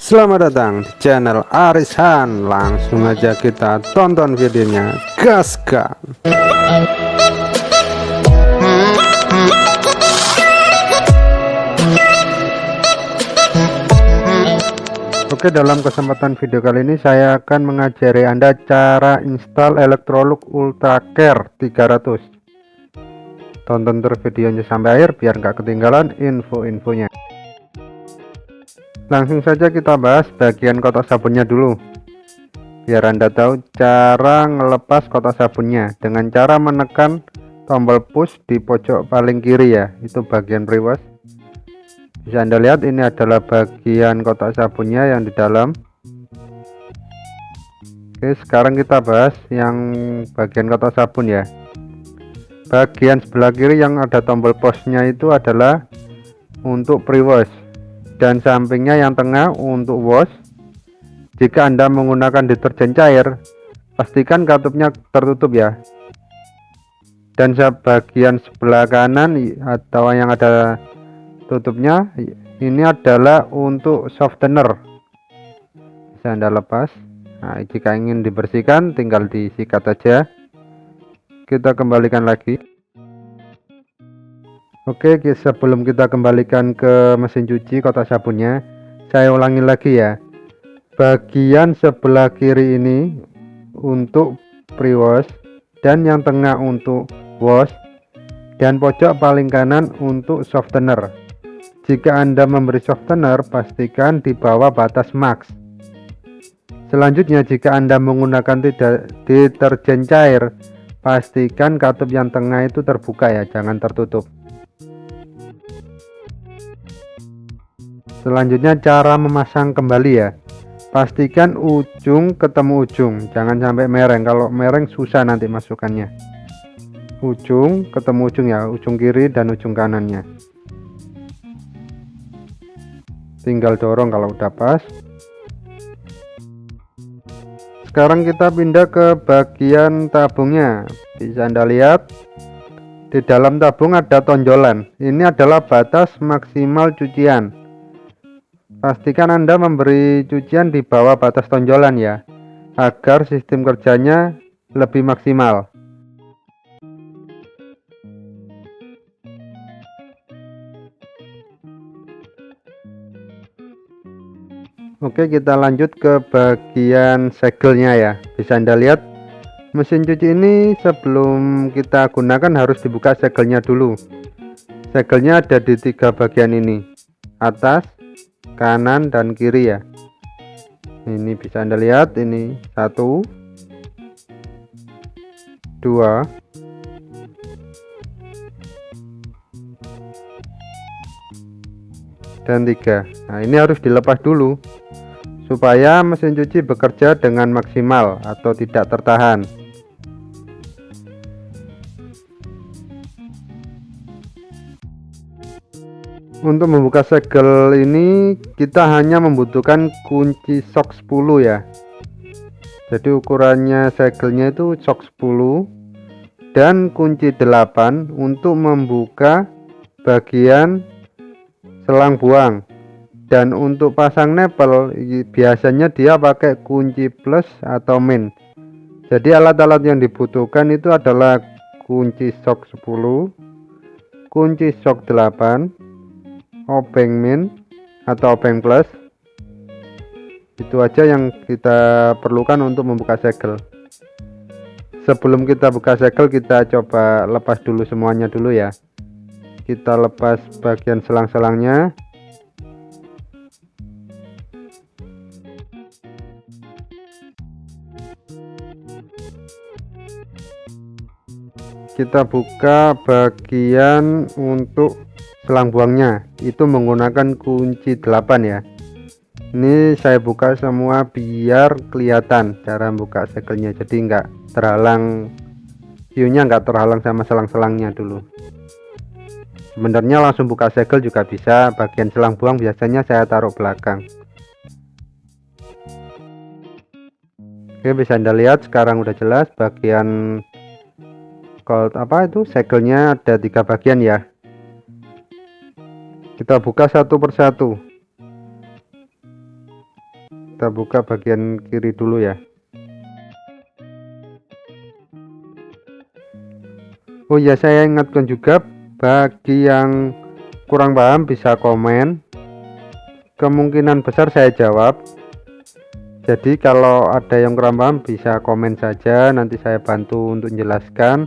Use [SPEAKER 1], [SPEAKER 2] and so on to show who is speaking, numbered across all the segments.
[SPEAKER 1] Selamat datang di channel Arisan. Langsung aja kita tonton videonya, gaskan. Oke, dalam kesempatan video kali ini saya akan mengajari Anda cara install Electrolux Ultra Care 300. Tonton terus videonya sampai akhir biar nggak ketinggalan info-infonya. Langsung saja kita bahas bagian kotak sabunnya dulu, biar Anda tahu cara ngelepas kotak sabunnya dengan cara menekan tombol push di pojok paling kiri ya, itu bagian pre-wash. Bisa Anda lihat ini adalah bagian kotak sabunnya yang di dalam. Oke, sekarang kita bahas yang bagian kotak sabun ya. Bagian sebelah kiri yang ada tombol pushnya itu adalah untuk pre-wash, dan sampingnya yang tengah untuk wash. Jika Anda menggunakan deterjen cair, pastikan katupnya tertutup ya. Dan bagian sebelah kanan atau yang ada tutupnya ini adalah untuk softener. Bisa Anda lepas. Nah, jika ingin dibersihkan tinggal disikat saja. Kita kembalikan lagi. Oke, sebelum kita kembalikan ke mesin cuci kotak sabunnya, saya ulangi lagi ya. Bagian sebelah kiri ini untuk pre-wash, dan yang tengah untuk wash, dan pojok paling kanan untuk softener. Jika Anda memberi softener, pastikan di bawah batas max. Selanjutnya, jika Anda menggunakan deterjen cair, pastikan katup yang tengah itu terbuka ya, jangan tertutup. Selanjutnya cara memasang kembali ya. Pastikan ujung ketemu ujung, jangan sampai mereng. Kalau mereng susah nanti masukannya. Ujung ketemu ujung ya, ujung kiri dan ujung kanannya. Tinggal dorong kalau udah pas. Sekarang kita pindah ke bagian tabungnya. Bisa Anda lihat di dalam tabung ada tonjolan. Ini adalah batas maksimal cucian. Pastikan Anda memberi cucian di bawah batas tonjolan ya, agar sistem kerjanya lebih maksimal. Oke, kita lanjut ke bagian segelnya ya. Bisa Anda lihat mesin cuci ini sebelum kita gunakan harus dibuka segelnya dulu. Segelnya ada di 3 bagian ini, atas, kanan dan kiri ya. Ini bisa Anda lihat, ini 1, 2, dan 3. Nah, ini harus dilepas dulu supaya mesin cuci bekerja dengan maksimal atau tidak tertahan. Untuk membuka segel ini kita hanya membutuhkan kunci sok 10 ya. Jadi ukurannya segelnya itu sok 10 dan kunci 8 untuk membuka bagian selang buang. Dan untuk pasang nepel biasanya dia pakai kunci plus atau min. Jadi alat-alat yang dibutuhkan itu adalah kunci sok 10, kunci sok 8, obeng min atau obeng plus. Itu aja yang kita perlukan untuk membuka segel. Sebelum kita buka segel, kita coba lepas dulu semuanya dulu ya. Kita lepas bagian selang-selangnya. Kita buka bagian untuk selang buangnya, itu menggunakan kunci 8 ya. Ini saya buka semua biar kelihatan cara buka segelnya, jadi enggak terhalang view-nya, enggak terhalang sama selang-selangnya dulu. Sebenarnya langsung buka segel juga bisa, bagian selang buang biasanya saya taruh belakang. Oke, bisa Anda lihat sekarang udah jelas bagian segelnya ada 3 bagian ya. Kita buka satu persatu. Kita buka bagian kiri dulu ya. Oh ya, saya ingatkan juga bagi yang kurang paham bisa komen, kemungkinan besar saya jawab. Jadi kalau ada yang kurang paham bisa komen saja, nanti saya bantu untuk menjelaskan.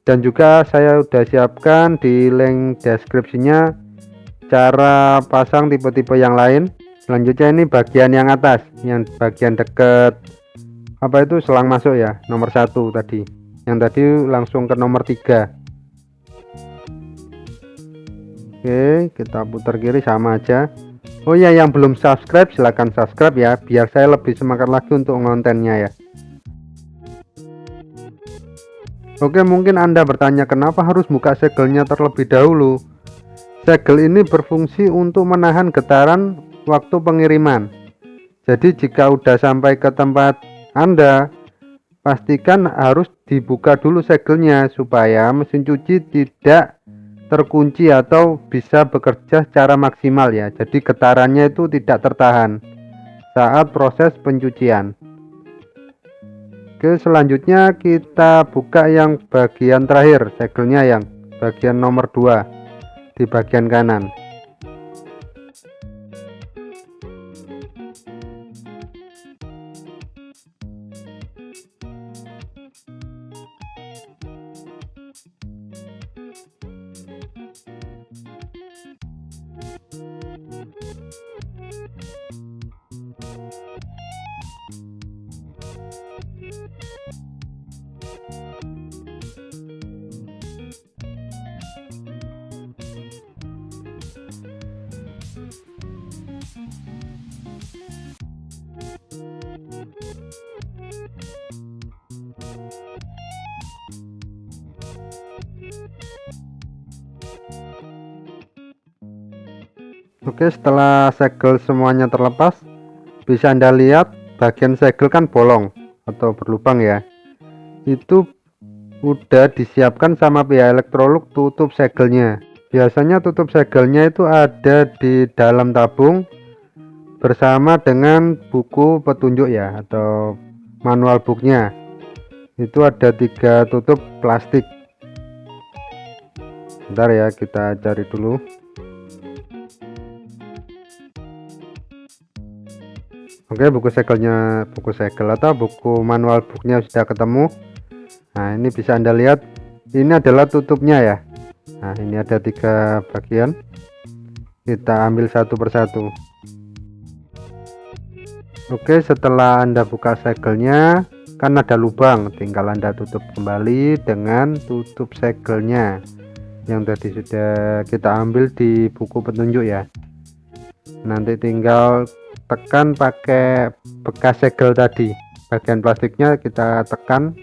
[SPEAKER 1] Dan juga saya udah siapkan di link deskripsinya cara pasang tipe-tipe yang lain. Selanjutnya ini bagian yang atas, yang bagian deket apa itu selang masuk ya, nomor 1 tadi. Yang tadi langsung ke nomor 3. Oke, kita putar kiri sama aja. Oh ya, yang belum subscribe silahkan subscribe ya, biar saya lebih semangat lagi untuk kontennya ya. Oke, mungkin Anda bertanya kenapa harus buka segelnya terlebih dahulu. Segel ini berfungsi untuk menahan getaran waktu pengiriman. Jadi jika udah sampai ke tempat Anda, pastikan harus dibuka dulu segelnya supaya mesin cuci tidak terkunci atau bisa bekerja secara maksimal ya. Jadi getarannya itu tidak tertahan saat proses pencucian. Oke, selanjutnya kita buka yang bagian terakhir, segelnya yang bagian nomor 2 di bagian kanan. Oke, setelah segel semuanya terlepas, bisa Anda lihat bagian segel kan bolong atau berlubang ya. Itu udah disiapkan sama pihak Electrolux tutup segelnya. Biasanya tutup segelnya itu ada di dalam tabung bersama dengan buku petunjuk ya, atau manual booknya. Itu ada 3 tutup plastik. Bentar ya, kita cari dulu. Oke, buku segel atau buku manual booknya sudah ketemu. Nah, ini bisa Anda lihat, ini adalah tutupnya ya. Nah, ini ada 3 bagian, kita ambil satu persatu. Oke, setelah Anda buka segelnya kan ada lubang, tinggal Anda tutup kembali dengan tutup segelnya yang tadi sudah kita ambil di buku petunjuk ya. Nanti tinggal tekan pakai bekas segel tadi, bagian plastiknya kita tekan,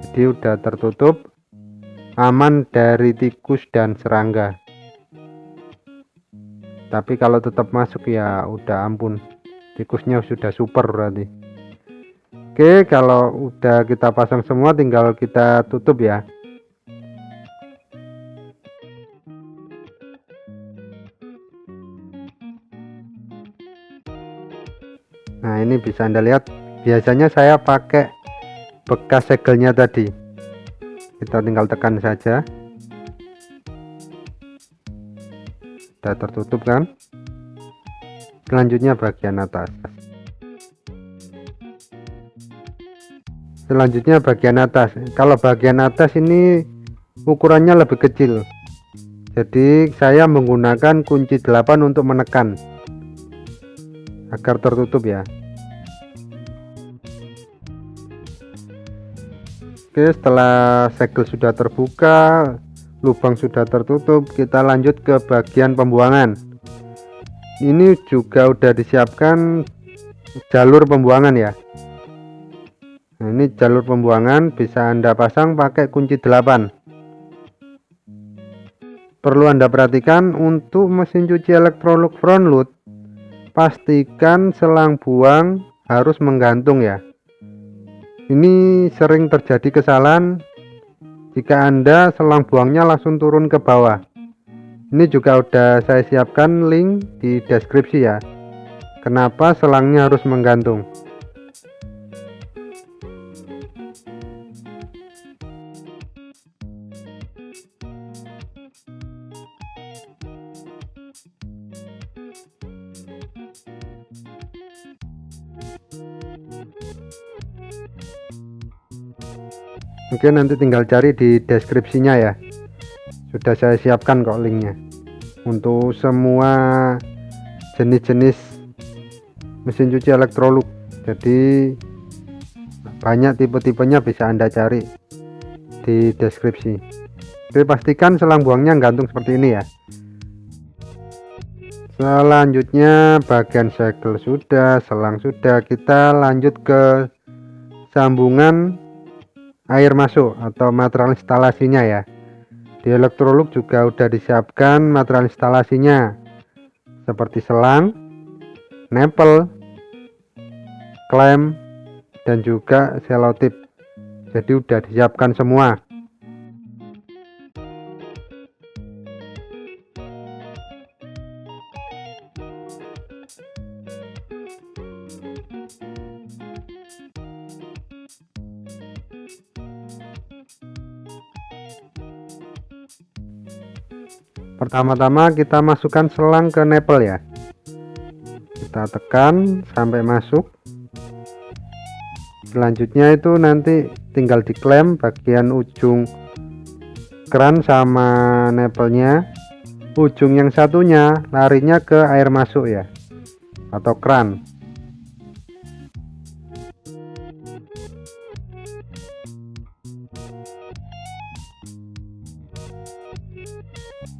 [SPEAKER 1] jadi udah tertutup, aman dari tikus dan serangga. Tapi kalau tetap masuk ya udah ampun, tikusnya sudah super berarti. Oke, kalau udah kita pasang semua tinggal kita tutup ya. Nah, ini bisa Anda lihat, biasanya saya pakai bekas segelnya tadi. Kita tinggal tekan saja. Sudah tertutup kan? Selanjutnya bagian atas. Kalau bagian atas ini ukurannya lebih kecil. Jadi saya menggunakan kunci 8 untuk menekan agar tertutup ya. Oke, setelah segel sudah terbuka, lubang sudah tertutup, kita lanjut ke bagian pembuangan. Ini juga udah disiapkan jalur pembuangan ya. Nah, ini jalur pembuangan bisa Anda pasang pakai kunci 8. Perlu Anda perhatikan untuk mesin cuci Electrolux front load, pastikan selang buang harus menggantung ya. Ini sering terjadi kesalahan jika Anda selang buangnya langsung turun ke bawah. Ini juga udah saya siapkan link di deskripsi ya. Kenapa selangnya harus menggantung? Oke, nanti tinggal cari di deskripsinya ya. Sudah saya siapkan kok linknya untuk semua jenis-jenis mesin cuci Electrolux. Jadi banyak tipe-tipenya, bisa Anda cari di deskripsi. Oke, pastikan selang buangnya gantung seperti ini ya. Selanjutnya bagian segel sudah, selang sudah, kita lanjut ke sambungan air masuk atau material instalasinya ya. Di Electrolux juga udah disiapkan material instalasinya seperti selang, nempel, klem, dan juga selotip. Jadi udah disiapkan semua. Pertama-tama kita masukkan selang ke nempel ya. Kita tekan sampai masuk. Selanjutnya itu nanti tinggal diklem bagian ujung keran sama nempelnya. Ujung yang satunya larinya ke air masuk ya, atau keran.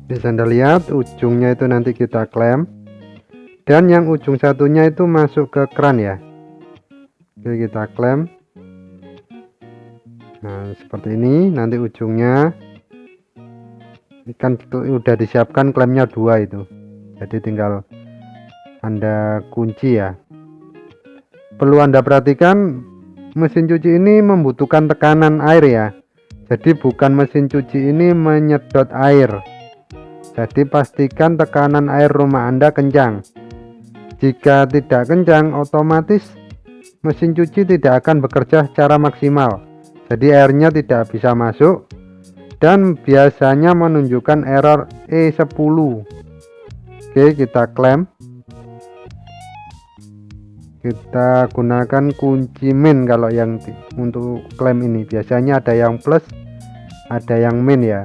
[SPEAKER 1] Bisa Anda lihat ujungnya itu nanti kita klem, dan yang ujung satunya itu masuk ke keran ya. Oke, kita klem. Nah seperti ini nanti ujungnya. Ini kan udah disiapkan klemnya 2 itu, jadi tinggal Anda kunci ya. Perlu Anda perhatikan, mesin cuci ini membutuhkan tekanan air ya. Jadi bukan mesin cuci ini menyedot air. Jadi pastikan tekanan air rumah Anda kencang. Jika tidak kencang, otomatis mesin cuci tidak akan bekerja secara maksimal. Jadi airnya tidak bisa masuk dan biasanya menunjukkan error E10. Oke, kita klem. Kita gunakan kunci min kalau yang untuk klem ini. Biasanya ada yang plus, ada yang min ya.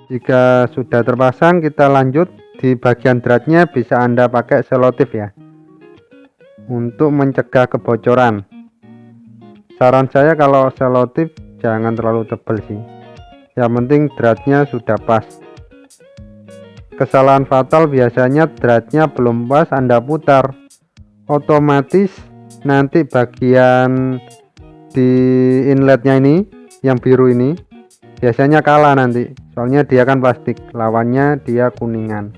[SPEAKER 1] Jika sudah terpasang, kita lanjut di bagian dratnya. Bisa Anda pakai selotip ya, untuk mencegah kebocoran. Saran saya kalau selotip jangan terlalu tebal sih, yang penting dratnya sudah pas. Kesalahan fatal biasanya dratnya belum pas Anda putar, otomatis nanti bagian di inletnya ini yang biru ini biasanya kalah nanti, soalnya dia kan plastik, lawannya dia kuningan.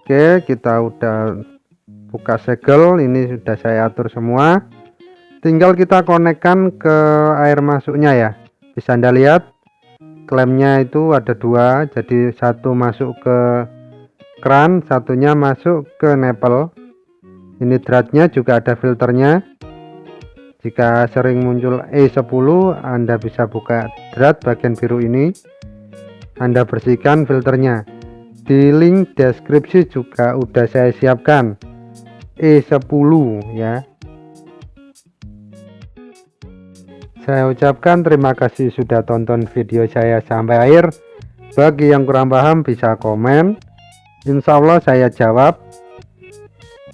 [SPEAKER 1] Oke, kita udah buka segel, ini sudah saya atur semua. Tinggal kita konekkan ke air masuknya ya. Bisa Anda lihat klemnya itu ada 2, jadi satu masuk ke keran, satunya masuk ke nempel. Ini dratnya juga ada filternya. Jika sering muncul E10, Anda bisa buka drat bagian biru ini, Anda bersihkan filternya. Di link deskripsi juga udah saya siapkan E10 ya. Saya ucapkan terima kasih sudah tonton video saya sampai akhir. Bagi yang kurang paham bisa komen, insya Allah saya jawab.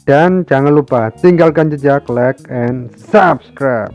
[SPEAKER 1] Dan jangan lupa tinggalkan jejak like and subscribe.